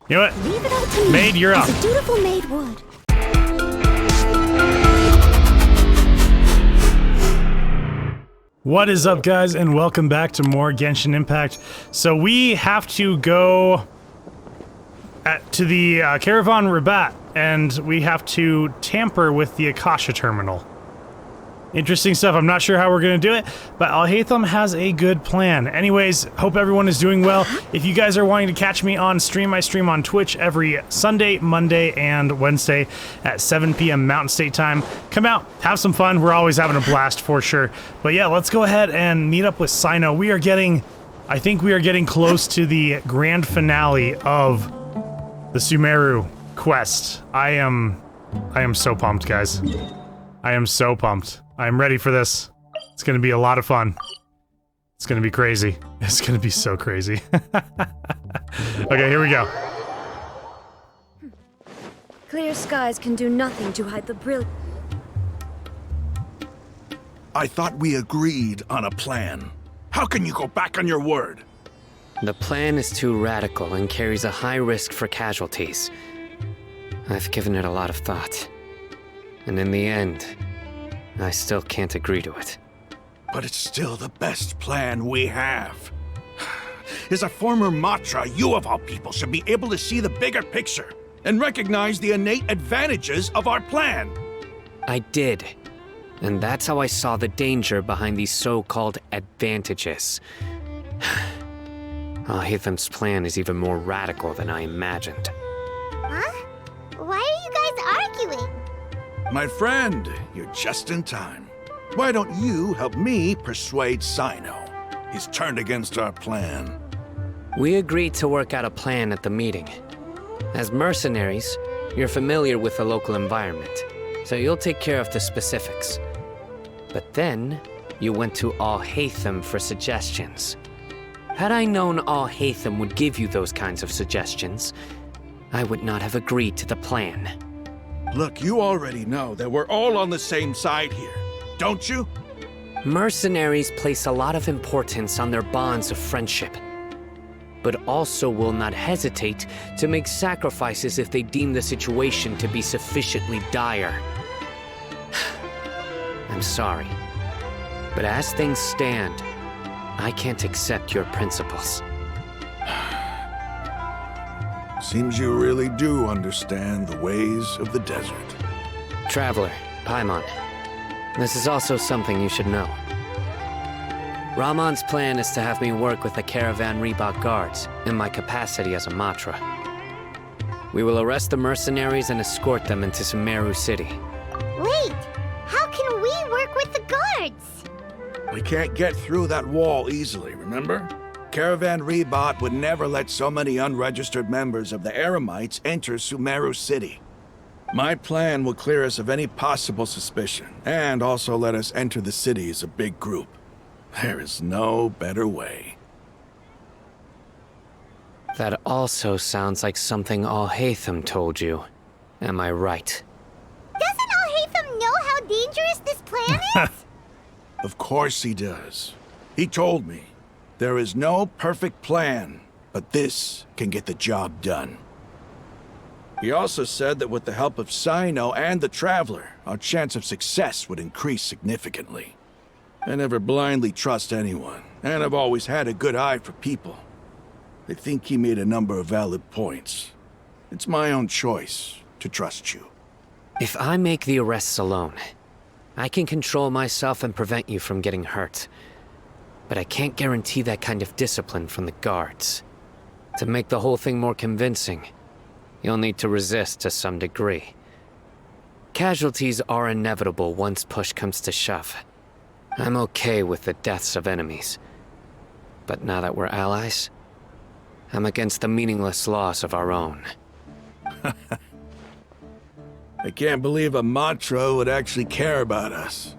You know what? Leave it all to me. Maid, you're up. As a dutiful maid would. What is up, guys, and welcome back to more Genshin Impact. So we have to go to the Caravan Rabat, and we have to tamper with the Akasha terminal. Interesting stuff. I'm not sure how we're going to do it, but Alhaitham has a good plan. Anyways, hope everyone is doing well. If you guys are wanting to catch me on stream, I stream on Twitch every Sunday, Monday, and Wednesday at 7 p.m. Mountain State Time. Come out, have some fun. We're always having a blast for sure. But yeah, let's go ahead and meet up with Sino. I think we are getting close to the grand finale of the Sumeru quest. I am so pumped, guys. I am so pumped. I'm ready for this. It's gonna be a lot of fun. It's gonna be crazy. It's gonna be so crazy. Okay, here we go. Clear skies can do nothing to hide the brilliance. I thought we agreed on a plan. How can you go back on your word? The plan is too radical and carries a high risk for casualties. I've given it a lot of thought. And in the end, I still can't agree to it. But it's still the best plan we have. As a former Matra, you of all people should be able to see the bigger picture and recognize the innate advantages of our plan. I did. And that's how I saw the danger behind these so-called advantages. Alhaitham's plan is even more radical than I imagined. Huh? Why are you guys arguing? My friend, you're just in time. Why don't you help me persuade Sino? He's turned against our plan. We agreed to work out a plan at the meeting. As mercenaries, you're familiar with the local environment, so you'll take care of the specifics. But then, you went to Alhaitham for suggestions. Had I known Alhaitham would give you those kinds of suggestions, I would not have agreed to the plan. Look, you already know that we're all on the same side here, don't you? Mercenaries place a lot of importance on their bonds of friendship, but also will not hesitate to make sacrifices if they deem the situation to be sufficiently dire. I'm sorry, but as things stand, I can't accept your principles. Seems you really do understand the ways of the desert. Traveler, Paimon, this is also something you should know. Rahman's plan is to have me work with the Caravan Reebok guards in my capacity as a Matra. We will arrest the mercenaries and escort them into Sumeru City. Wait! How can we work with the guards? We can't get through that wall easily, remember? Caravan Reebok would never let so many unregistered members of the Eremites enter Sumeru City. My plan will clear us of any possible suspicion, and also let us enter the city as a big group. There is no better way. That also sounds like something Alhaitham told you. Am I right? Doesn't Alhaitham know how dangerous this plan is? Of course he does. He told me. There is no perfect plan, but this can get the job done. He also said that with the help of Sino and the Traveler, our chance of success would increase significantly. I never blindly trust anyone, and I've always had a good eye for people. I think he made a number of valid points. It's my own choice to trust you. If I make the arrests alone, I can control myself and prevent you from getting hurt. But I can't guarantee that kind of discipline from the guards. To make the whole thing more convincing, you'll need to resist to some degree. Casualties are inevitable once push comes to shove. I'm okay with the deaths of enemies. But now that we're allies, I'm against the meaningless loss of our own. I can't believe a Matra would actually care about us.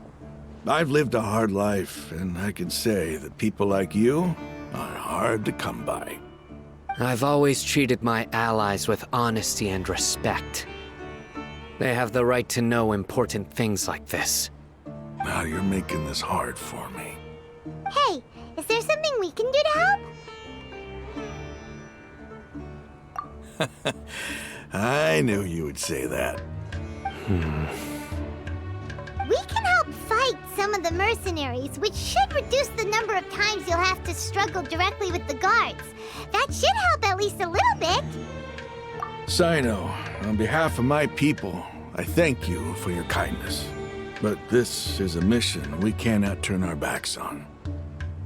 I've lived a hard life, and I can say that people like you are hard to come by. I've always treated my allies with honesty and respect. They have the right to know important things like this. Now you're making this hard for me. Hey, is there something we can do to help? I knew you would say that. We can help fight some of the mercenaries, which should reduce the number of times you'll have to struggle directly with the guards. That should help at least a little bit. Sino, on behalf of my people, I thank you for your kindness. But this is a mission we cannot turn our backs on.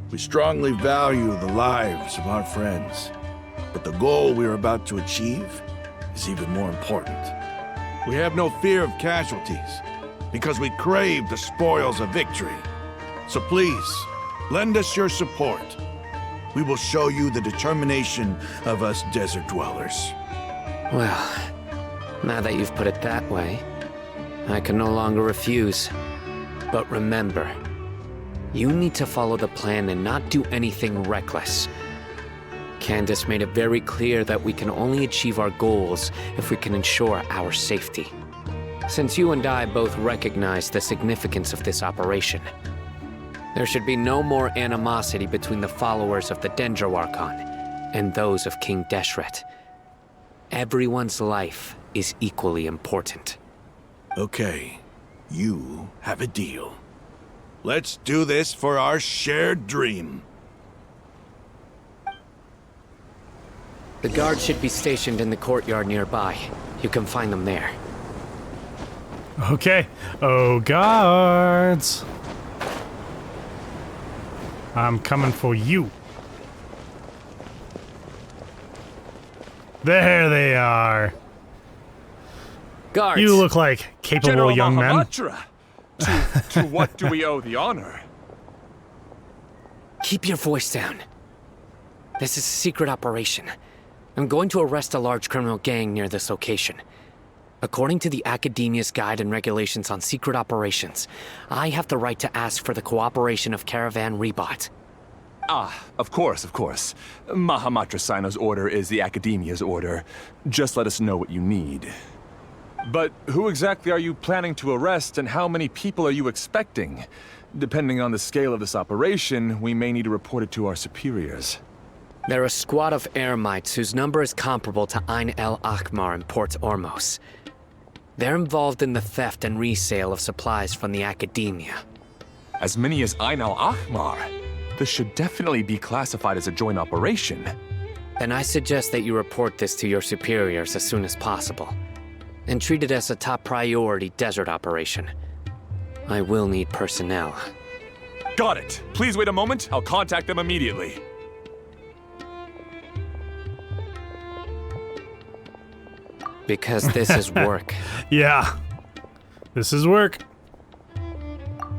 We strongly value the lives of our friends, but the goal we are about to achieve is even more important. We have no fear of casualties, because we crave the spoils of victory. So please, lend us your support. We will show you the determination of us desert dwellers. Well, now that you've put it that way, I can no longer refuse. But remember, you need to follow the plan and not do anything reckless. Candace made it very clear that we can only achieve our goals if we can ensure our safety. Since you and I both recognize the significance of this operation, there should be no more animosity between the followers of the Dendro Archon and those of King Deshret. Everyone's life is equally important. Okay, you have a deal. Let's do this for our shared dream. The guards should be stationed in the courtyard nearby. You can find them there. Okay. Oh, guards. I'm coming for you. There they are. Guards! You look like capable General young men. Mahamatra! To what do we owe the honor? Keep your voice down. This is a secret operation. I'm going to arrest a large criminal gang near this location. According to the Academia's Guide and Regulations on Secret Operations, I have the right to ask for the cooperation of Caravan Rebot. Ah, of course, of course. Mahamatra Sino's order is the Academia's order. Just let us know what you need. But who exactly are you planning to arrest, and how many people are you expecting? Depending on the scale of this operation, we may need to report it to our superiors. They're a squad of Eremites whose number is comparable to Ain El Akhmar in Port Ormos. They're involved in the theft and resale of supplies from the Academia. As many as Ain al Akhmar? This should definitely be classified as a joint operation. Then I suggest that you report this to your superiors as soon as possible, and treat it as a top priority desert operation. I will need personnel. Got it. Please wait a moment. I'll contact them immediately. Because this is work. Yeah. This is work.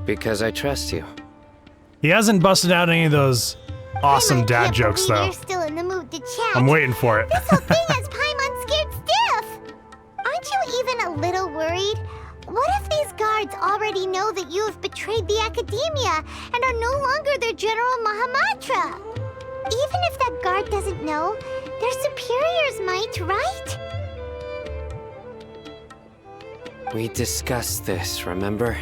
Because I trust you. He hasn't busted out any of those awesome dad can't jokes, believe though. You're still in the mood to chat. I'm waiting for it. This whole thing has Paimon scared stiff. Aren't you even a little worried? What if these guards already know that you have betrayed the Academia and are no longer their General Mahamatra? Even if that guard doesn't know, their superiors might, right? We discussed this, remember?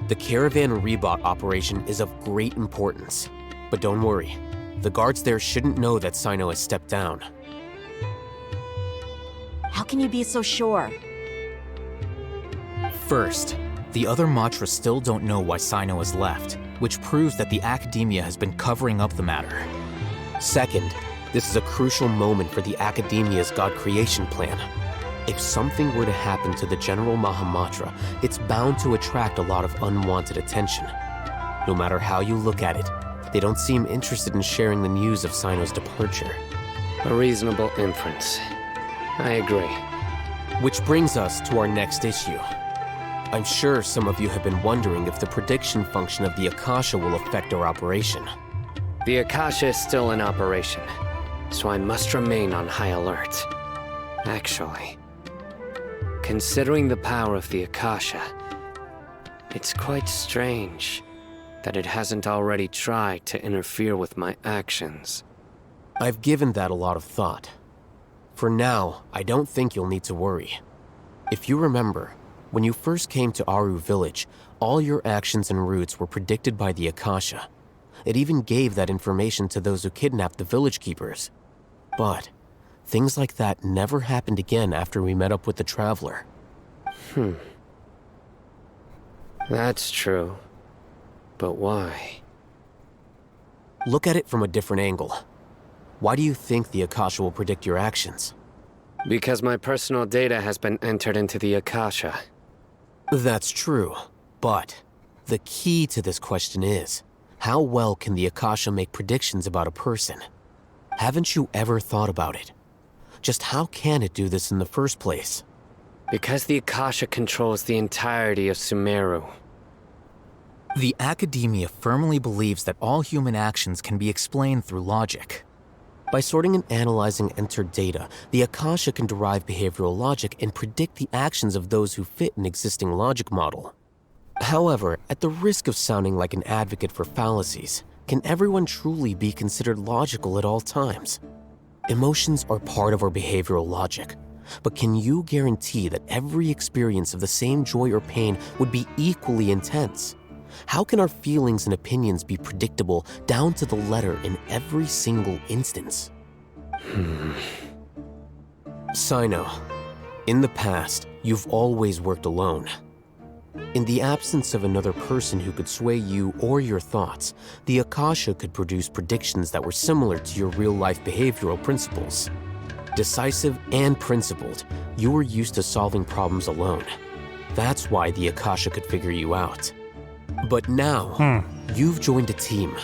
The Caravan Rebot operation is of great importance. But don't worry, the guards there shouldn't know that Sino has stepped down. How can you be so sure? First, the other Matras still don't know why Sino has left, which proves that the Academia has been covering up the matter. Second, this is a crucial moment for the Academia's God creation plan. If something were to happen to the General Mahamatra, it's bound to attract a lot of unwanted attention. No matter how you look at it, they don't seem interested in sharing the news of Sino's departure. A reasonable inference. I agree. Which brings us to our next issue. I'm sure some of you have been wondering if the prediction function of the Akasha will affect our operation. The Akasha is still in operation, so I must remain on high alert. Actually, considering the power of the Akasha, it's quite strange that it hasn't already tried to interfere with my actions. I've given that a lot of thought. For now, I don't think you'll need to worry. If you remember, when you first came to Aru Village, all your actions and routes were predicted by the Akasha. It even gave that information to those who kidnapped the village keepers. But Things like that never happened again after we met up with the Traveler. That's true. But why? Look at it from a different angle. Why do you think the Akasha will predict your actions? Because my personal data has been entered into the Akasha. That's true, but the key to this question is, how well can the Akasha make predictions about a person? Haven't you ever thought about it? Just how can it do this in the first place? Because the Akasha controls the entirety of Sumeru. The Academia firmly believes that all human actions can be explained through logic. By sorting and analyzing entered data, the Akasha can derive behavioral logic and predict the actions of those who fit an existing logic model. However, at the risk of sounding like an advocate for fallacies, can everyone truly be considered logical at all times? Emotions are part of our behavioral logic, but can you guarantee that every experience of the same joy or pain would be equally intense? How can our feelings and opinions be predictable down to the letter in every single instance? Sino, in the past, you've always worked alone. In the absence of another person who could sway you or your thoughts, the Akasha could produce predictions that were similar to your real-life behavioral principles. Decisive and principled, you were used to solving problems alone. That's why the Akasha could figure you out. But now, you've joined a team.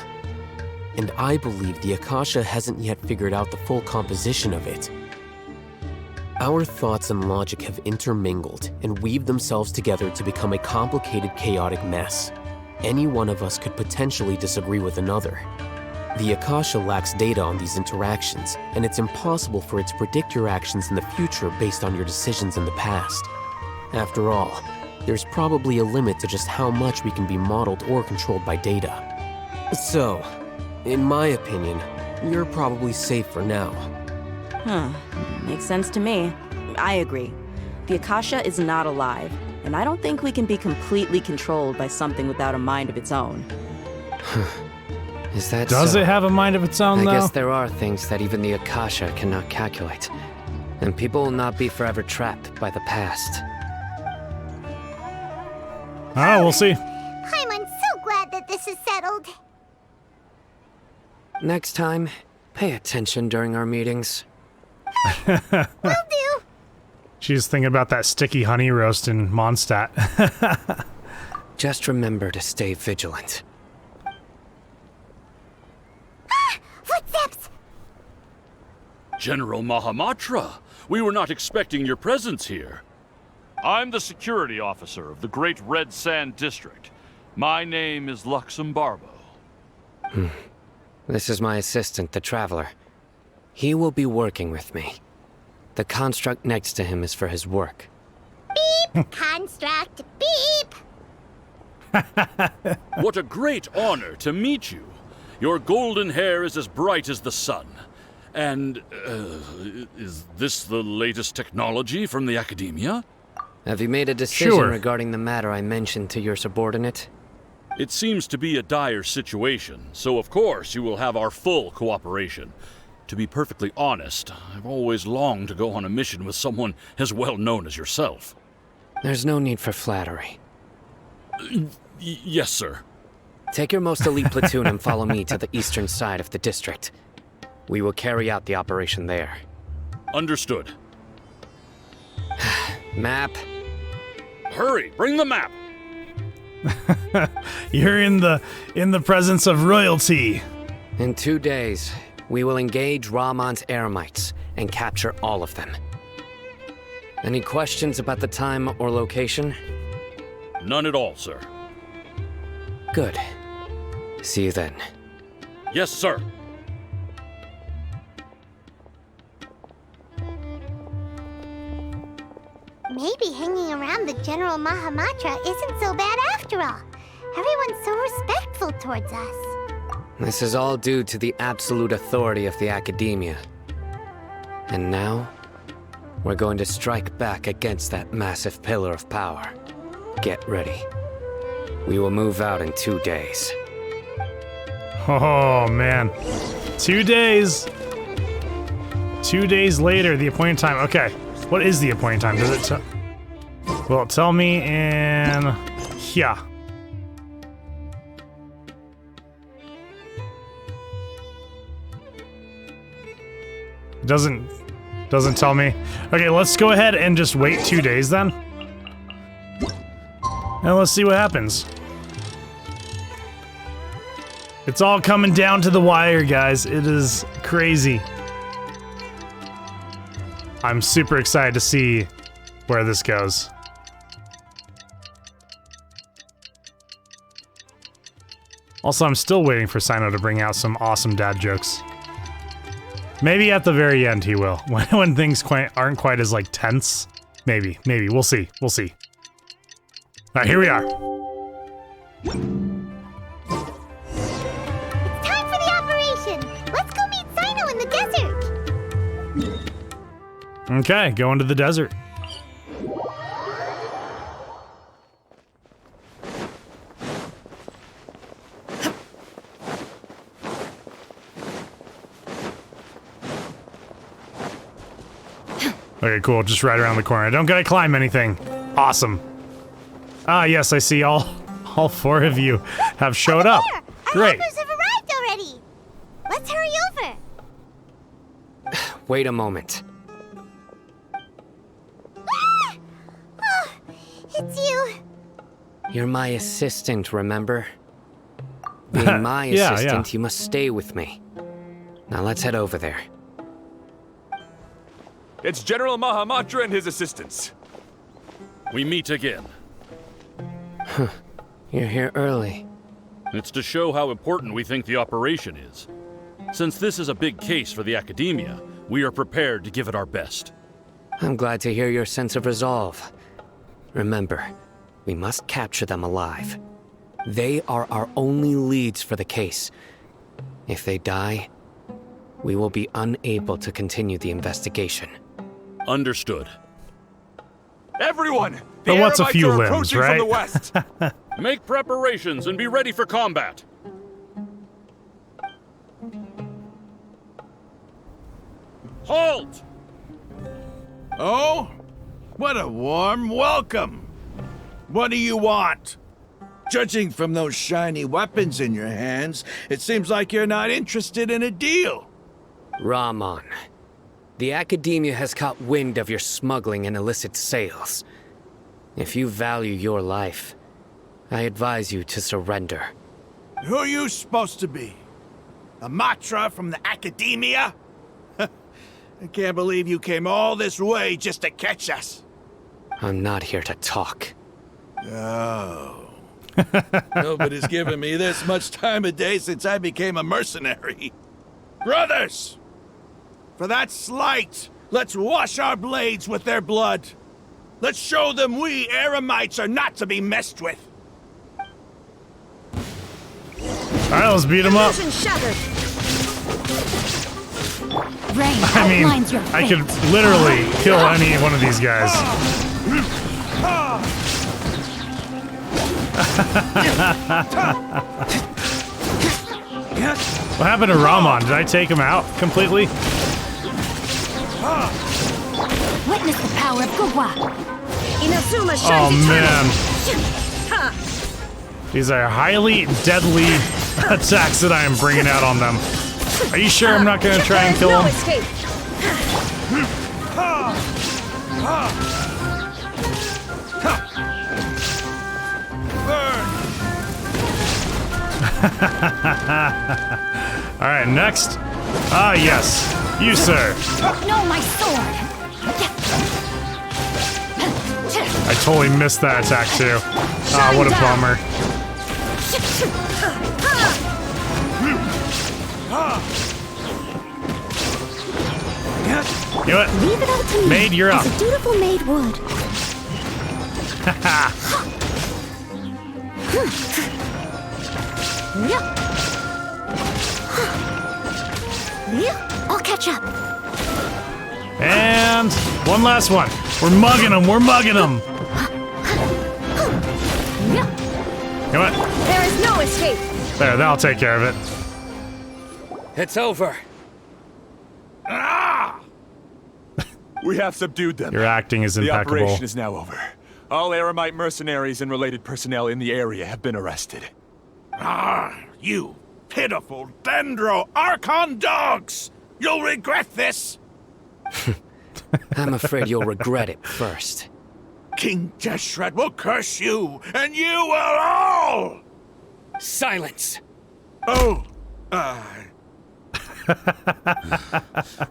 And I believe the Akasha hasn't yet figured out the full composition of it. Our thoughts and logic have intermingled and weaved themselves together to become a complicated, chaotic mess. Any one of us could potentially disagree with another. The Akasha lacks data on these interactions, and it's impossible for it to predict your actions in the future based on your decisions in the past. After all, there's probably a limit to just how much we can be modeled or controlled by data. So, in my opinion, you're probably safe for now. Makes sense to me. I agree. The Akasha is not alive, and I don't think we can be completely controlled by something without a mind of its own. Is that Does so? it have a mind of its own, though? I guess there are things that even the Akasha cannot calculate. And people will not be forever trapped by the past. Oh, we'll see. I'm so glad that this is settled. Next time, pay attention during our meetings. Will do. She's thinking about that sticky honey roast in Mondstadt. Just remember to stay vigilant. Footsteps! General Mahamatra, we were not expecting your presence here. I'm the security officer of the Great Red Sand District. My name is Luxembarbo. This is my assistant, the Traveler. He will be working with me. The construct next to him is for his work. Beep! Construct, beep! What a great honor to meet you. Your golden hair is as bright as the sun. And, is this the latest technology from the Academia? Have you made a decision Sure. regarding the matter I mentioned to your subordinate? It seems to be a dire situation, so of course you will have our full cooperation. To be perfectly honest, I've always longed to go on a mission with someone as well known as yourself. There's no need for flattery. Yes, sir. Take your most elite platoon and follow me to the eastern side of the district. We will carry out the operation there. Understood. Map. Hurry, bring the map! You're in the presence of royalty. In 2 days, we will engage Rahman's Eremites and capture all of them. Any questions about the time or location? None at all, sir. Good. See you then. Yes, sir. Maybe hanging around the General Mahamatra isn't so bad after all. Everyone's so respectful towards us. This is all due to the absolute authority of the Academia. And now, we're going to strike back against that massive pillar of power. Get ready. We will move out in 2 days. Oh, man. 2 days. 2 days later, the appointed time. Okay, what is the appointed time? Does it tell? Will it tell me in here? It doesn't tell me. Okay, let's go ahead and just wait 2 days then. And let's see what happens. It's all coming down to the wire, guys. It is crazy. I'm super excited to see where this goes. Also, I'm still waiting for Sino to bring out some awesome dad jokes. Maybe at the very end he will, when things aren't quite as like tense. Maybe. We'll see. We'll see. All right, here we are. It's time for the operation. Let's go meet Sino in the desert. Okay, going to the desert. Okay, cool. Just right around the corner. I don't gotta climb anything. Awesome. Ah, yes, I see all 4 of you have showed up. There! Our Great. helpers have arrived already. Let's hurry over. Wait a moment. Ah! Oh, it's you. You're my assistant, remember? Being my Yeah, assistant, yeah. you must stay with me. Now let's head over there. It's General Mahamatra and his assistants. We meet again. You're here early. It's to show how important we think the operation is. Since this is a big case for the Academia, we are prepared to give it our best. I'm glad to hear your sense of resolve. Remember, we must capture them alive. They are our only leads for the case. If they die, we will be unable to continue the investigation. Understood. Everyone! The But what's a Aramites few are limbs, approaching right? from the west. Make preparations and be ready for combat. Halt! Oh? What a warm welcome. What do you want? Judging from those shiny weapons in your hands, it seems like you're not interested in a deal. Rahman, the Academia has caught wind of your smuggling and illicit sales. If you value your life, I advise you to surrender. Who are you supposed to be? A Matra from the Academia? I can't believe you came all this way just to catch us. I'm not here to talk. Oh. Nobody's given me this much time of day since I became a mercenary. Brothers! For that slight, let's wash our blades with their blood. Let's show them we Aramites are not to be messed with. Alright, let's beat him up. Illusion shattered. Rain I mean, outlines your I fate. could literally kill any one of these guys. What happened to Rahman? Did I take him out completely? Witness the power of Gugwa. Inazuma Oh shines man. eternal. These are highly deadly attacks that I am bringing out on them. Are you sure I'm not gonna try and kill No him? escape. Alright, next. Ah, yes. You, sir. No, my sword. I totally missed that attack, too. Ah, what a bummer. You know what? Leave it all to me. Maid, you're up. As a dutiful maid would. I'll catch up. And one last one. We're mugging them. We're mugging them. You know what? There is no escape. There, that'll take care of it. It's over. Ah! We have subdued them. Your acting is The impeccable. operation is now over. All Aramite mercenaries and related personnel in the area have been arrested. Ah, you pitiful Dendro Archon dogs! You'll regret this! I'm afraid you'll regret it first. King Deshret will curse you, and you will all! Silence! Oh,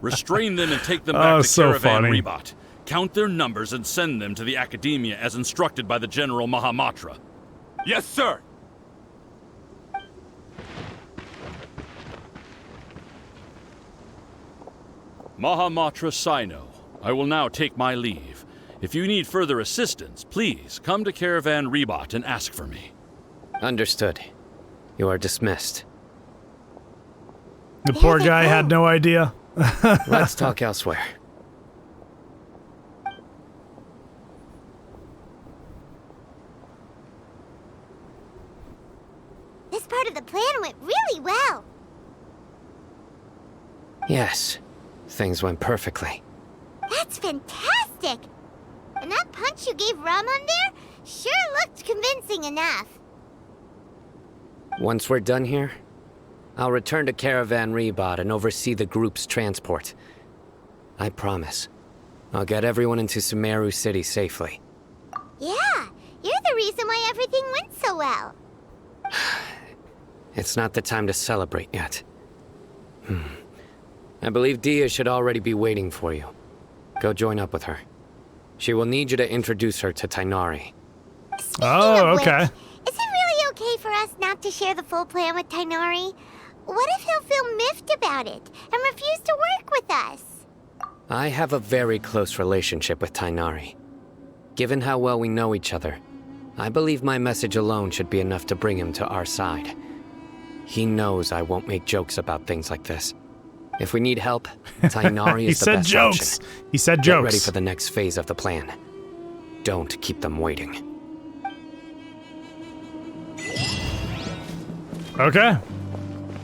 Restrain them and take them back to so Caravan funny. Rebot. Count their numbers and send them to the Academia as instructed by the General Mahamatra. Yes, sir! Mahamatra Sino, I will now take my leave. If you need further assistance, please come to Caravan Rebot and ask for me. Understood. You are dismissed. The poor guy had no idea. Let's talk elsewhere. This part of the plan went really well. Yes, things went perfectly. That's fantastic! And that punch you gave Ramon there sure looked convincing enough. Once we're done here, I'll return to Caravan Rebot and oversee the group's transport. I promise. I'll get everyone into Sumeru City safely. Yeah, you're the reason why everything went so well. It's not the time to celebrate yet. I believe Dia should already be waiting for you. Go join up with her. She will need you to introduce her to Tainari. Oh, okay. Is it really okay for us not to share the full plan with Tainari? What if he'll feel miffed about it and refuse to work with us? I have a very close relationship with Tainari. Given how well we know each other, I believe my message alone should be enough to bring him to our side. He knows I won't make jokes about things like this. If we need help, Tainari is the best jokes. option. He said Get jokes. ready for the next phase of the plan. Don't keep them waiting. Okay.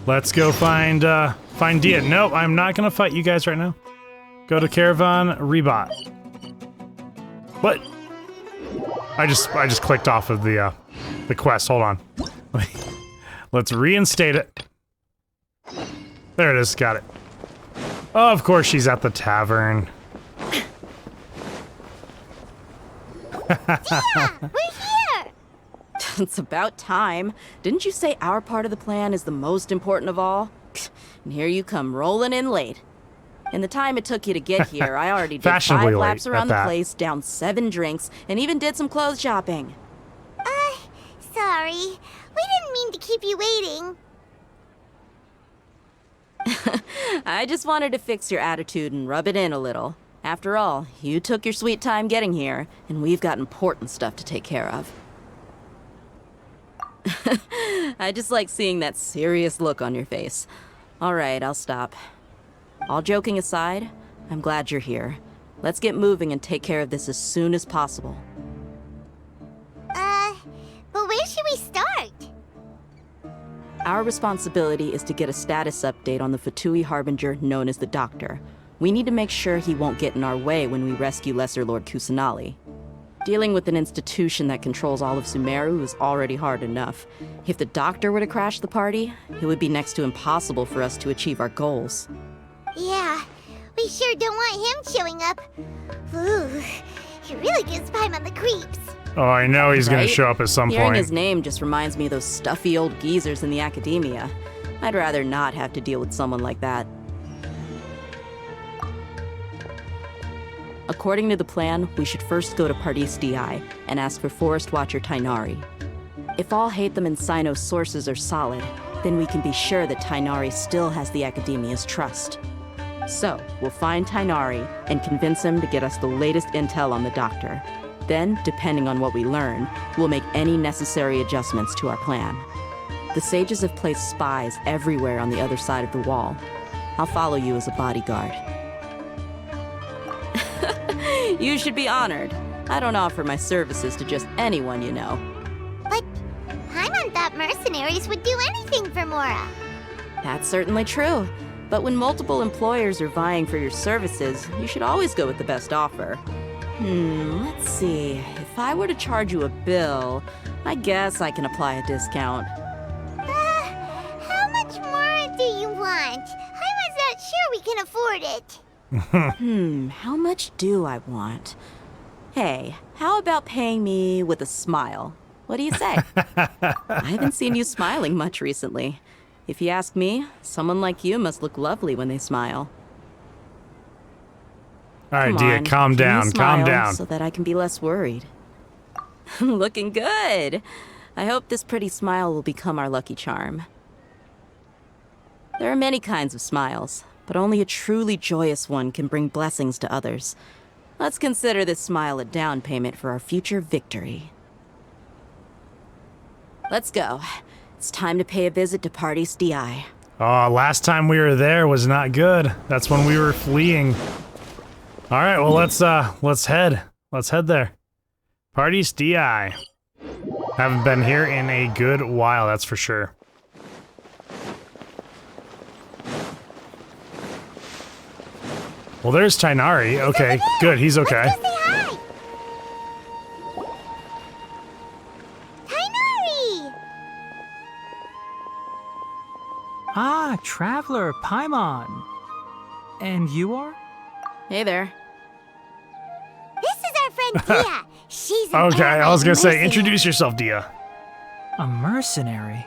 Let's go find Dia. Nope, I'm not gonna fight you guys right now. Go to Caravan Rebot. What? I just clicked off of the quest. Hold on. Let's reinstate it. There it is. Got it. Oh, of course she's at the tavern. Yeah, we're here! It's about time. Didn't you say our part of the plan is the most important of all? And here you come rolling in late. In the time it took you to get here, I already did 5 Fashionably laps late, around at the that. place, down 7 drinks, and even did some clothes shopping. Sorry. We didn't mean to keep you waiting. I just wanted to fix your attitude and rub it in a little. After all, you took your sweet time getting here, and we've got important stuff to take care of. I just like seeing that serious look on your face. All right, I'll stop. All joking aside, I'm glad you're here. Let's get moving and take care of this as soon as possible. But where should we start? Our responsibility is to get a status update on the Fatui Harbinger known as the Doctor. We need to make sure he won't get in our way when we rescue Lesser Lord Kusanali. Dealing with an institution that controls all of Sumeru is already hard enough. If the Doctor were to crash the party, it would be next to impossible for us to achieve our goals. Yeah, we sure don't want him showing up. Ooh, it really gives Paimon the creeps. Oh, I know he's gonna Right? show up at some Hearing point. his name just reminds me of those stuffy old geezers in the Academia. I'd rather not have to deal with someone like that. According to the plan, we should first go to Pardis DI and ask for Forest Watcher Tainari. If all Hatham and Sino's sources are solid, then we can be sure that Tainari still has the Academia's trust. So, we'll find Tainari and convince him to get us the latest intel on the Doctor. Then, depending on what we learn, we'll make any necessary adjustments to our plan. The sages have placed spies everywhere on the other side of the wall. I'll follow you as a bodyguard. You should be honored. I don't offer my services to just anyone you know. But Paimon thought mercenaries would do anything for Mora. That's certainly true. But when multiple employers are vying for your services, you should always go with the best offer. Let's see. If I were to charge you a bill, I guess I can apply a discount. How much more do you want? I was not sure we can afford it. How much do I want? Hey, how about paying me with a smile? What do you say? I haven't seen you smiling much recently. If you ask me, someone like you must look lovely when they smile. All right, Come Dia, on, calm give me a down, calm smile down. so that I can be less worried. Looking good. I hope this pretty smile will become our lucky charm. There are many kinds of smiles, but only a truly joyous one can bring blessings to others. Let's consider this smile a down payment for our future victory. Let's go. It's time to pay a visit to Party's DI. Oh, last time we were there was not good. That's when we were fleeing. All right, well let's head. Let's head there. Party's DI. Haven't been here in a good while, that's for sure. Well, there's Tighnari. Okay, good. He's okay. Let's go say hi. Tighnari! Ah, Traveler, Paimon. And you are? Hey there. This is our friend Dia. She's an Okay, I was gonna say, mercenary. introduce yourself, Dia. A mercenary?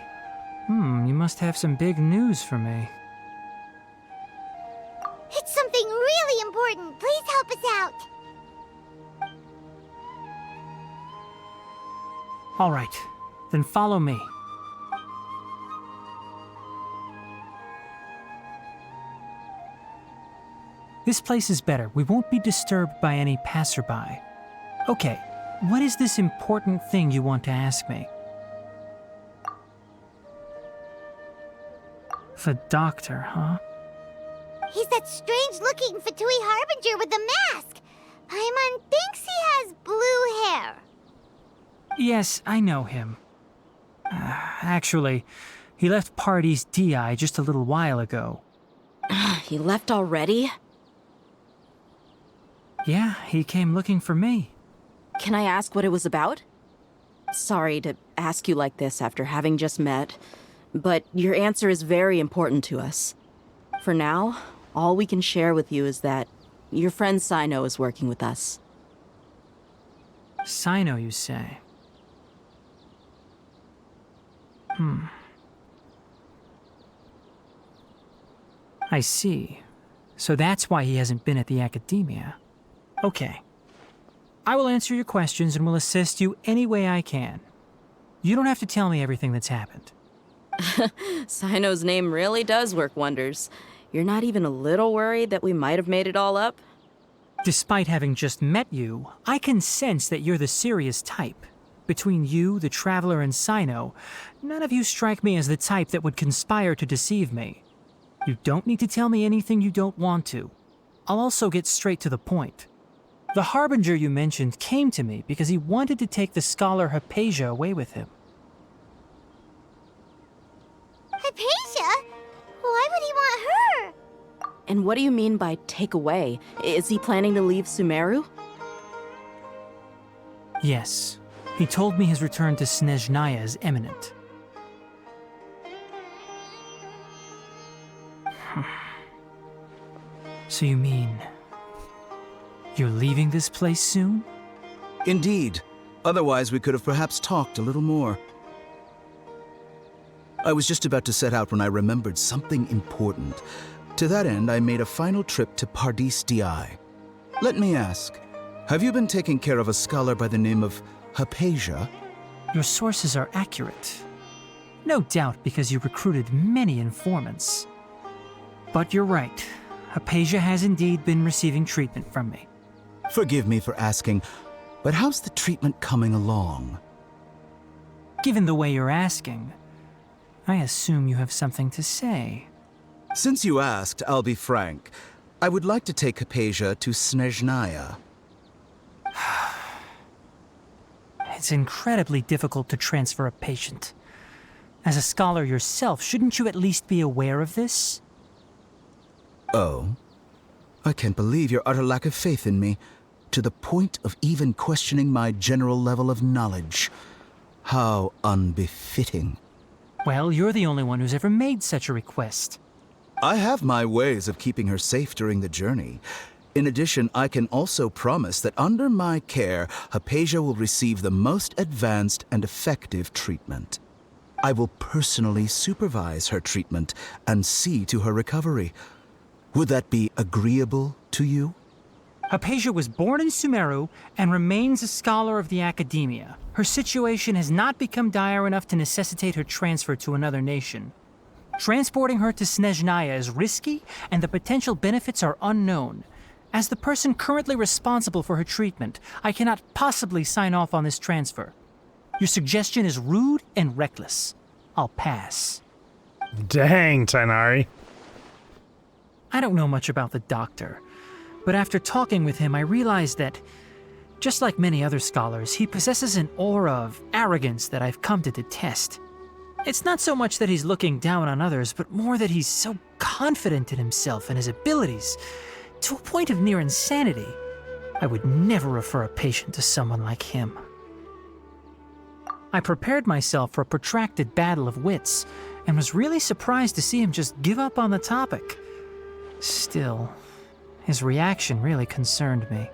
You must have some big news for me. It's something really important. Please help us out. All right, then follow me. This place is better. We won't be disturbed by any passerby. Okay, what is this important thing you want to ask me? The doctor, huh? He's that strange-looking Fatui Harbinger with the mask. Paimon thinks he has blue hair. Yes, I know him. Actually, he left Party's DI just a little while ago. He left already? Yeah, he came looking for me. Can I ask what it was about? Sorry to ask you like this after having just met, but your answer is very important to us. For now, all we can share with you is that your friend Sino is working with us. Sino, you say? I see. So that's why he hasn't been at the Academia. Okay. I will answer your questions and will assist you any way I can. You don't have to tell me everything that's happened. Sino's name really does work wonders. You're not even a little worried that we might have made it all up? Despite having just met you, I can sense that you're the serious type. Between you, the Traveler, and Sino, none of you strike me as the type that would conspire to deceive me. You don't need to tell me anything you don't want to. I'll also get straight to the point. The Harbinger you mentioned came to me because he wanted to take the scholar Hypatia away with him. Hypatia? Why would he want her? And what do you mean by take away? Is he planning to leave Sumeru? Yes. He told me his return to Snezhnaya is imminent. So you mean... you're leaving this place soon? Indeed. Otherwise, we could have perhaps talked a little more. I was just about to set out when I remembered something important. To that end, I made a final trip to Pardis DI. Let me ask, have you been taking care of a scholar by the name of Hypatia? Your sources are accurate. No doubt because you recruited many informants. But you're right. Hypatia has indeed been receiving treatment from me. Forgive me for asking, but how's the treatment coming along? Given the way you're asking, I assume you have something to say. Since you asked, I'll be frank. I would like to take Hypatia to Snezhnaya. It's incredibly difficult to transfer a patient. As a scholar yourself, shouldn't you at least be aware of this? Oh? I can't believe your utter lack of faith in me, to the point of even questioning my general level of knowledge. How unbefitting. Well, you're the only one who's ever made such a request. I have my ways of keeping her safe during the journey. In addition, I can also promise that under my care, Hypatia will receive the most advanced and effective treatment. I will personally supervise her treatment and see to her recovery. Would that be agreeable to you? Hypatia was born in Sumeru and remains a scholar of the Academiya. Her situation has not become dire enough to necessitate her transfer to another nation. Transporting her to Snezhnaya is risky, and the potential benefits are unknown. As the person currently responsible for her treatment, I cannot possibly sign off on this transfer. Your suggestion is rude and reckless. I'll pass. Dang, Tighnari. I don't know much about the doctor, but after talking with him, I realized that, just like many other scholars, he possesses an aura of arrogance that I've come to detest. It's not so much that he's looking down on others, but more that he's so confident in himself and his abilities, to a point of near insanity. I would never refer a patient to someone like him. I prepared myself for a protracted battle of wits, and was really surprised to see him just give up on the topic. Still, his reaction really concerned me.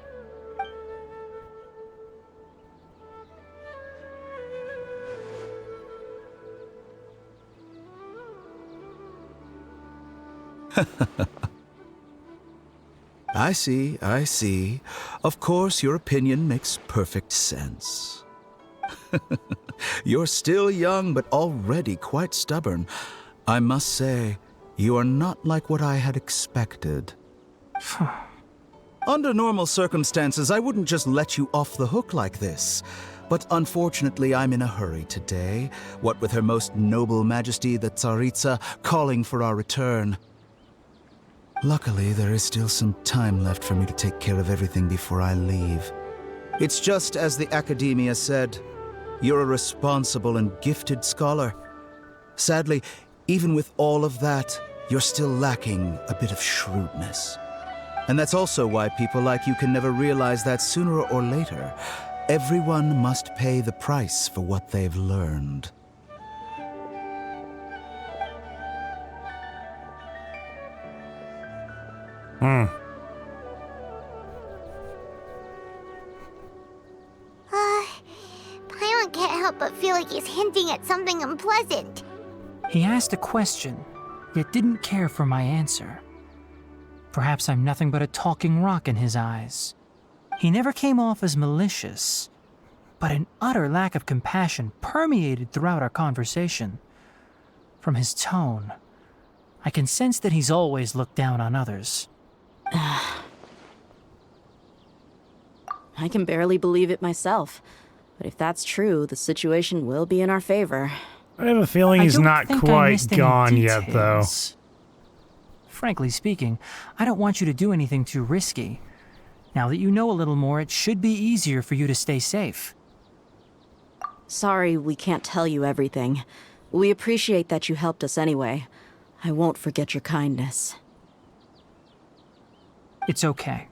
I see. Of course, your opinion makes perfect sense. You're still young, but already quite stubborn. I must say, you are not like what I had expected. Under normal circumstances, I wouldn't just let you off the hook like this. But unfortunately, I'm in a hurry today, what with Her Most Noble Majesty the Tsaritsa calling for our return. Luckily, there is still some time left for me to take care of everything before I leave. It's just as the Academiya said, you're a responsible and gifted scholar. Sadly, even with all of that, you're still lacking a bit of shrewdness. And that's also why people like you can never realize that sooner or later, everyone must pay the price for what they've learned. Paimon can't help but feel like he's hinting at something unpleasant. He asked a question, yet didn't care for my answer. Perhaps I'm nothing but a talking rock in his eyes. He never came off as malicious, but an utter lack of compassion permeated throughout our conversation. From his tone, I can sense that he's always looked down on others. I can barely believe it myself. But if that's true, the situation will be in our favor. I have a feeling he's not quite gone yet, though. Frankly speaking, I don't want you to do anything too risky. Now that you know a little more, it should be easier for you to stay safe. Sorry we can't tell you everything. We appreciate that you helped us anyway. I won't forget your kindness. It's okay.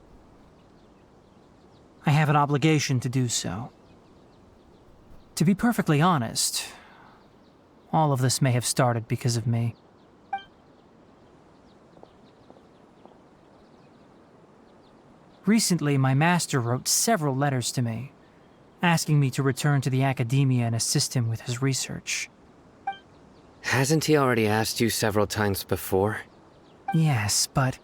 I have an obligation to do so. To be perfectly honest, all of this may have started because of me. Recently, my master wrote several letters to me, asking me to return to the Academiya and assist him with his research. Hasn't he already asked you several times before? Yes, but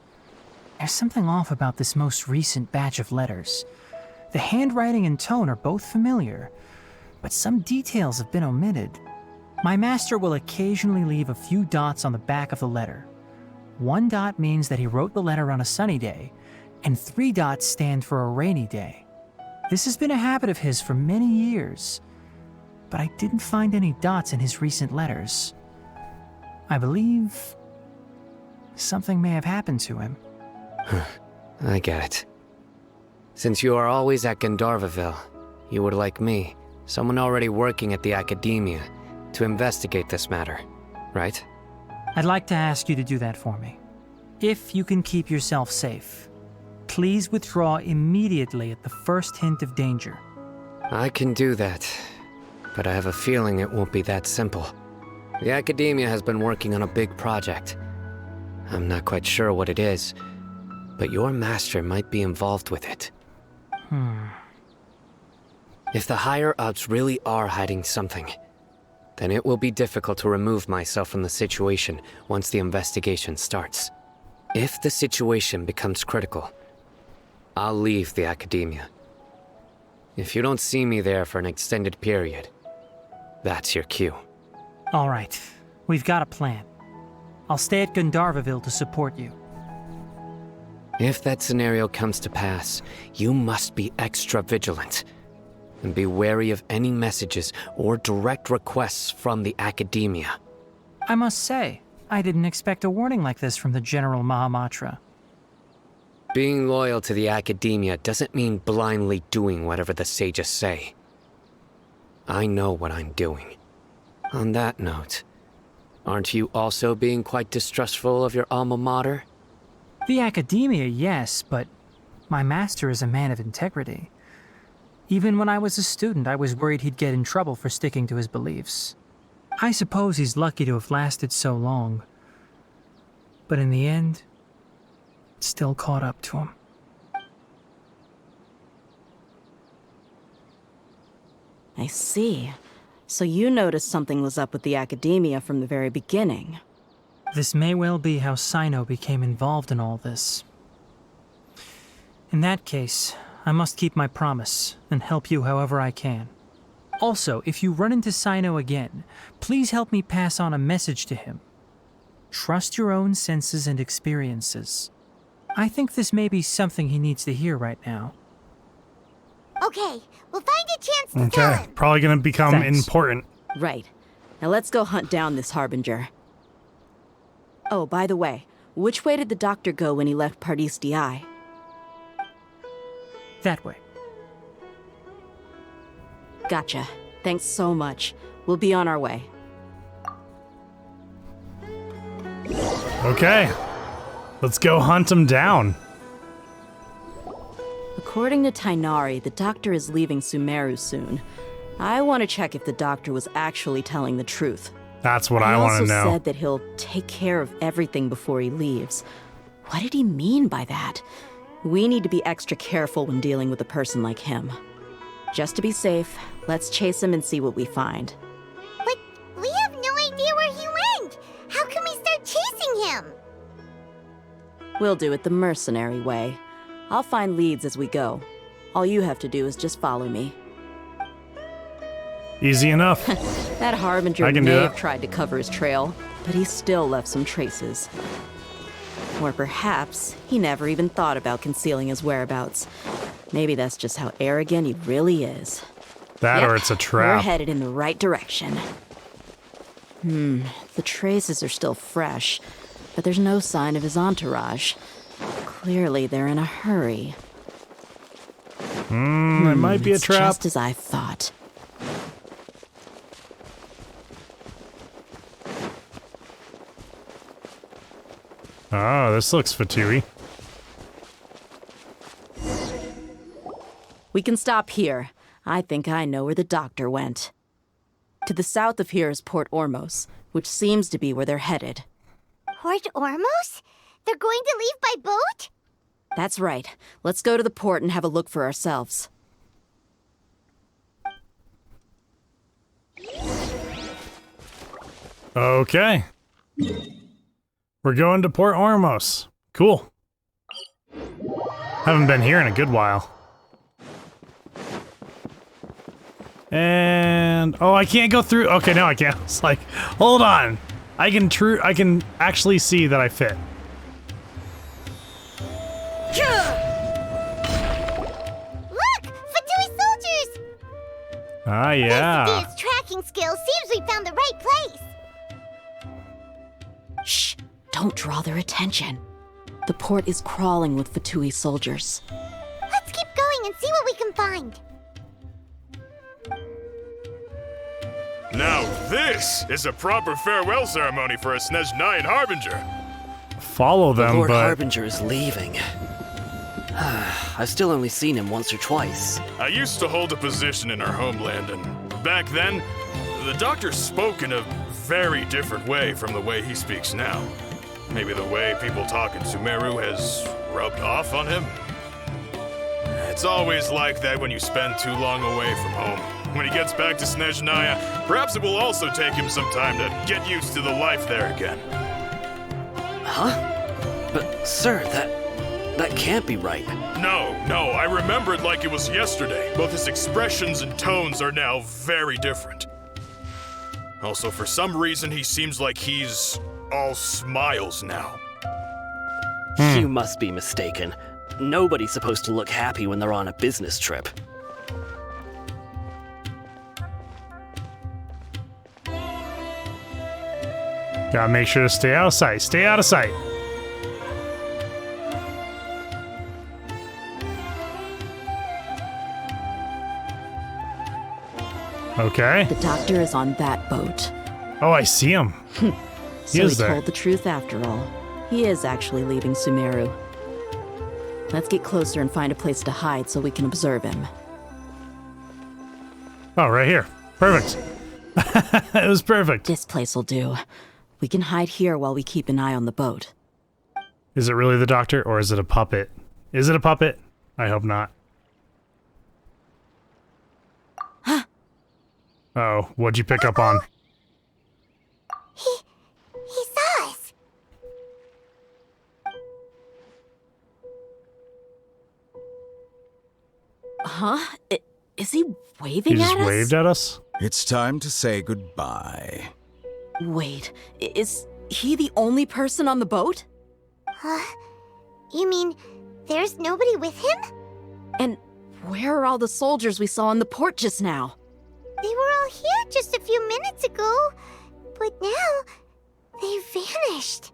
there's something off about this most recent batch of letters. The handwriting and tone are both familiar, but some details have been omitted. My master will occasionally leave a few dots on the back of the letter. 1 dot means that he wrote the letter on a sunny day, and 3 dots stand for a rainy day. This has been a habit of his for many years, but I didn't find any dots in his recent letters. I believe something may have happened to him. I get it. Since you are always at Gandharvaville, you would like me, someone already working at the Academiya, to investigate this matter, right? I'd like to ask you to do that for me, If you can keep yourself safe, please withdraw immediately at the first hint of danger. I can do that, but I have a feeling it won't be that simple. The Academia has been working on a big project. I'm not quite sure what it is, but your master might be involved with it. If the higher-ups really are hiding something, then it will be difficult to remove myself from the situation once the investigation starts. If the situation becomes critical, I'll leave the Academia. If you don't see me there for an extended period, that's your cue. All right, we've got a plan. I'll stay at Gandharvaville to support you. If that scenario comes to pass, you must be extra vigilant. And be wary of any messages or direct requests from the Academia. I must say, I didn't expect a warning like this from the General Mahamatra. Being loyal to the Academia doesn't mean blindly doing whatever the sages say. I know what I'm doing. On that note, aren't you also being quite distrustful of your alma mater? The Academia, yes, but my master is a man of integrity. Even when I was a student, I was worried he'd get in trouble for sticking to his beliefs. I suppose he's lucky to have lasted so long. But in the end, it still caught up to him. I see. So you noticed something was up with the Academia from the very beginning. This may well be how Sino became involved in all this. In that case, I must keep my promise and help you however I can. Also, if you run into Sino again, please help me pass on a message to him. Trust your own senses and experiences. I think this may be something he needs to hear right now. Okay, we'll find a chance to tell Okay, him. probably gonna become Thanks. important. Right. Now let's go hunt down this Harbinger. Oh, by the way, which way did the doctor go when he left Pardis DI? That way. Gotcha. Thanks so much. We'll be on our way. Okay, let's go hunt him down. According to Tainari, the doctor is leaving Sumeru soon. I want to check if the doctor was actually telling the truth. That's what I want to He know. also said that he'll take care of everything before he leaves. What did he mean by that? We need to be extra careful when dealing with a person like him. Just to be safe, let's chase him and see what we find. But we have no idea where he went. How can we start chasing him? We'll do it the mercenary way. I'll find leads as we go. All you have to do is just follow me. Easy enough. That Harbinger I can may do have that. tried to cover his trail, but he still left some traces. Or perhaps he never even thought about concealing his whereabouts. Maybe that's just how arrogant he really is. That Yep, or it's a We're trap. headed in the right direction. The traces are still fresh, but there's no sign of his entourage. Clearly, they're in a hurry. It might be a It's trap. just as I thought. Oh, this looks Fatui. We can stop here. I think I know where the doctor went. To the south of here is Port Ormos, which seems to be where they're headed. Port Ormos? They're going to leave by boat? That's right. Let's go to the port and have a look for ourselves. Okay. We're going to Port Ormos. Cool. Haven't been here in a good while. And oh, I can't go through. Okay, no, I can't. It's like, hold on. I can actually see that I fit. Look! Fatui soldiers! Ah, yeah. This tracking skill seems we found the right place. Shh! Don't draw their attention. The port is crawling with Fatui soldiers. Let's keep going and see what we can find. Now this is a proper farewell ceremony for a Snezh Knight Harbinger. follow them, the Lord but... Harbinger is leaving. I've still only seen him once or twice. I used to hold a position in our homeland, and back then, the doctor spoke in a very different way from the way he speaks now. Maybe the way people talk in Sumeru has rubbed off on him? It's always like that when you spend too long away from home. When he gets back to Snezhnaya, perhaps it will also take him some time to get used to the life there again. Huh? But, sir, that can't be right. No, I remember it like it was yesterday. Both his expressions and tones are now very different. Also, for some reason, he seems like he's all smiles now. You must be mistaken. Nobody's supposed to look happy when they're on a business trip. Gotta make sure to stay out of sight. Stay out of sight. Okay. The doctor is on that boat. Oh, I see him. So he told the truth after all. He is actually leaving Sumeru. Let's get closer and find a place to hide so we can observe him. Oh, right here. Perfect. It was perfect. This place will do. We can hide here while we keep an eye on the boat. Is it really the doctor, or is it a puppet? Is it a puppet? I hope not. Oh, what'd you pick up on? He saw us. Huh? Is he waving He at just us? waved at us? It's time to say goodbye. Wait, is he the only person on the boat? You mean there's nobody with him? And where are all the soldiers we saw in the port just now? They were all here just a few minutes ago, but now they vanished.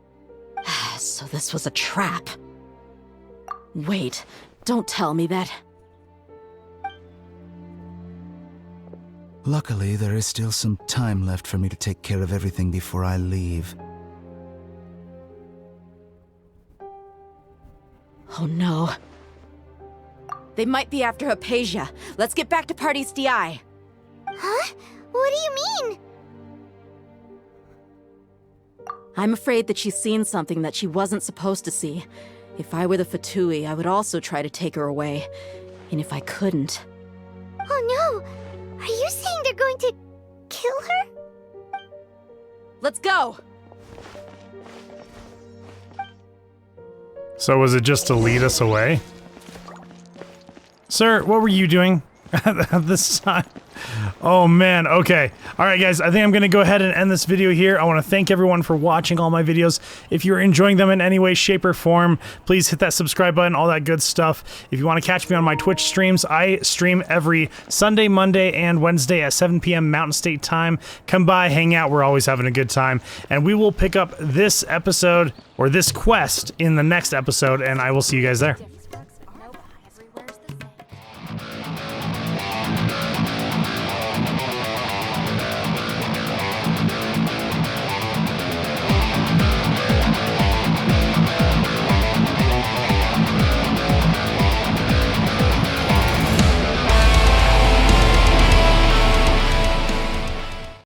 So this was a trap. Wait, don't tell me that. Luckily, there is still some time left for me to take care of everything before I leave. Oh no. They might be after Hypatia. Let's get back to PlaceIt. Huh? What do you mean? I'm afraid that she's seen something that she wasn't supposed to see. If I were the Fatui, I would also try to take her away. And if I couldn't... Oh no! Are you saying they're going to kill her? Let's go! So was it just to lead us away? Sir, what were you doing at this time? Oh man, okay. Alright guys, I think I'm gonna go ahead and end this video here. I want to thank everyone for watching all my videos. If you're enjoying them in any way, shape, or form, please hit that subscribe button, all that good stuff. If you want to catch me on my Twitch streams, I stream every Sunday, Monday, and Wednesday at 7 p.m. Mountain State Time. Come by, hang out, we're always having a good time. And we will pick up this episode, or this quest, in the next episode, and I will see you guys there.